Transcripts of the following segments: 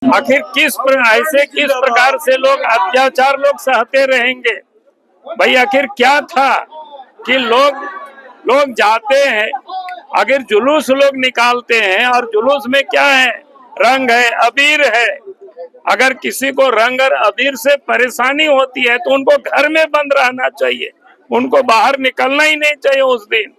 आखिर ऐसे किस प्रकार से लोग अत्याचार लोग सहते रहेंगे। भाई आखिर क्या था कि लोग जाते हैं, अगर जुलूस लोग निकालते हैं और जुलूस में क्या है, रंग है, अबीर है। अगर किसी को रंग और अबीर से परेशानी होती है तो उनको घर में बंद रहना चाहिए, उनको बाहर निकलना ही नहीं चाहिए उस दिन।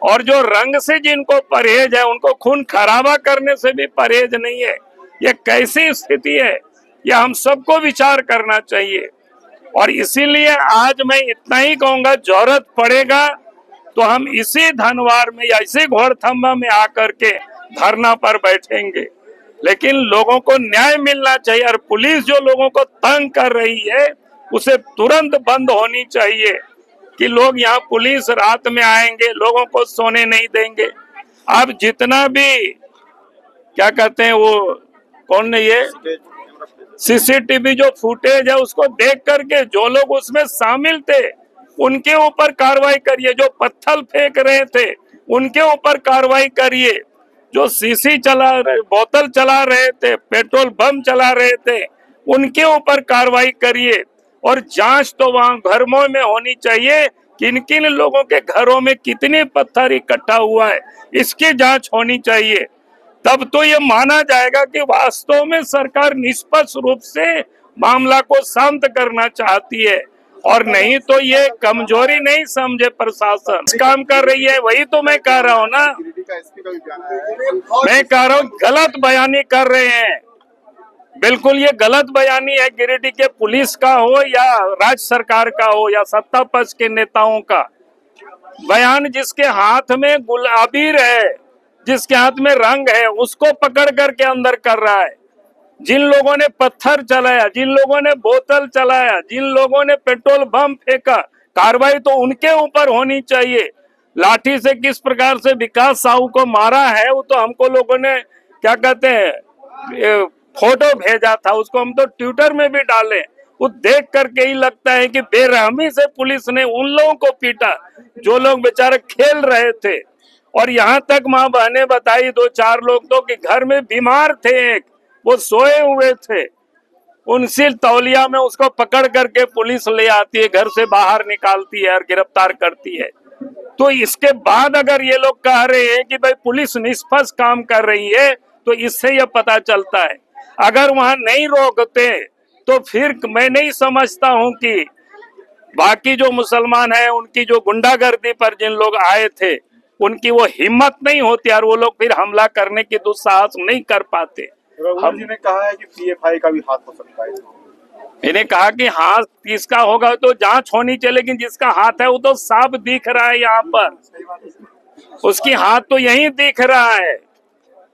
और जो रंग से जिनको परहेज है उनको खून खराबा करने से भी परहेज नहीं है। ये कैसी स्थिति है, यह हम सबको विचार करना चाहिए। और इसीलिए आज मैं इतना ही कहूंगा, जरूरत पड़ेगा तो हम इसी धनवार में या इसी घोड़थम्बा में आकर के धरना पर बैठेंगे। लेकिन लोगों को न्याय मिलना चाहिए और पुलिस जो लोगों को तंग कर रही है उसे तुरंत बंद होनी चाहिए कि लोग यहाँ पुलिस रात में आएंगे, लोगों को सोने नहीं देंगे। अब जितना भी क्या कहते हैं वो कौन है, ये सीसीटीवी जो फुटेज है उसको देख करके जो लोग उसमें शामिल थे उनके ऊपर कार्रवाई करिए। जो पत्थर फेंक रहे थे उनके ऊपर कार्रवाई करिए। जो सीसी चला रहे, बोतल चला रहे थे, पेट्रोल बम चला रहे थे, उनके ऊपर कार्रवाई करिए। और जांच तो वहां घरों में होनी चाहिए, किन किन लोगों के घरों में कितने पत्थर इकट्ठा हुआ है इसकी जांच होनी चाहिए। तब तो ये माना जाएगा कि वास्तव में सरकार निष्पक्ष रूप से मामला को शांत करना चाहती है। और नहीं तो ये कमजोरी नहीं समझे प्रशासन काम कर रही है। वही तो मैं कह रहा हूँ ना, मैं कह रहा हूँ गलत बयानी कर रहे हैं। बिल्कुल ये गलत बयानी है। गिरिडीह के पुलिस का हो या राज्य सरकार का हो या सत्ता पक्ष के नेताओं का बयान, जिसके हाथ में गुलाबीर है, जिसके हाथ में रंग है, उसको पकड़ करके अंदर कर रहा है। जिन लोगों ने पत्थर चलाया, जिन लोगों ने बोतल चलाया, जिन लोगों ने पेट्रोल बम फेंका, कार्रवाई तो उनके ऊपर होनी चाहिए। लाठी से किस प्रकार से विकास साहू को मारा है वो तो हमको लोगों ने क्या कहते हैं फोटो भेजा था, उसको हम तो ट्विटर में भी डाले। वो देख करके ही लगता है कि बेरहमी से पुलिस ने उन लोगों को पीटा जो लोग बेचारे खेल रहे थे। और यहाँ तक माँ बहने बताई, 2-4 लोग तो कि घर में बीमार थे, एक वो सोए हुए थे, उनसे तौलिया में उसको पकड़ करके पुलिस ले आती है, घर से बाहर निकालती है और गिरफ्तार करती है। तो इसके बाद अगर ये लोग कह रहे हैं कि भाई पुलिस निष्पक्ष काम कर रही है तो इससे यह पता चलता है। अगर वहां नहीं रोकते तो फिर मैं नहीं समझता हूं कि बाकी जो मुसलमान हैं उनकी जो गुंडागर्दी पर जिन लोग आए थे उनकी वो हिम्मत नहीं होती और वो लोग फिर हमला करने की दुस्साहस नहीं कर पाते। रघुवर जी ने कहा है कि पीएफआई का भी हाथ हो सकता है। मैंने कहा कि हाथ किसका होगा तो जांच होनी चाहिए, लेकिन जिसका हाथ है वो तो साफ दिख रहा है यहाँ पर, उसकी हाथ तो यही दिख रहा है।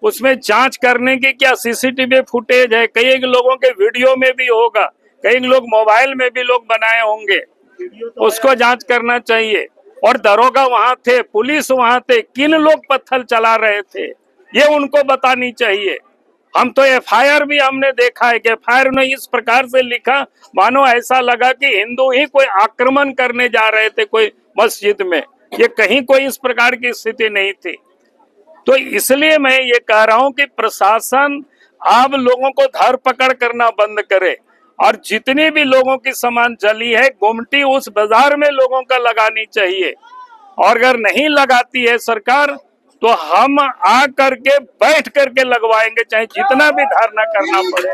उसमें जांच करने की क्या सीसीटीवी फुटेज है, कई लोगों के वीडियो में भी होगा, कई लोग मोबाइल में भी लोग बनाए होंगे, उसको जांच करना चाहिए। और दरोगा वहां थे, पुलिस वहां थे, किन लोग पत्थर चला रहे थे ये उनको बतानी चाहिए। हम तो एफआईआर भी हमने देखा है कि एफआईआर ने इस प्रकार से लिखा मानो ऐसा लगा कि हिंदू ही कोई आक्रमण करने जा रहे थे कोई मस्जिद में। ये कहीं कोई इस प्रकार की स्थिति नहीं थी। तो इसलिए मैं ये कह रहा हूं कि प्रशासन अब लोगों को धर पकड़ करना बंद करे और जितनी भी लोगों की सामान जली है गुमटी उस बाजार में लोगों का लगानी चाहिए। और अगर नहीं लगाती है सरकार तो हम आ करके बैठ करके लगवाएंगे, चाहे जितना भी धरना करना पड़े।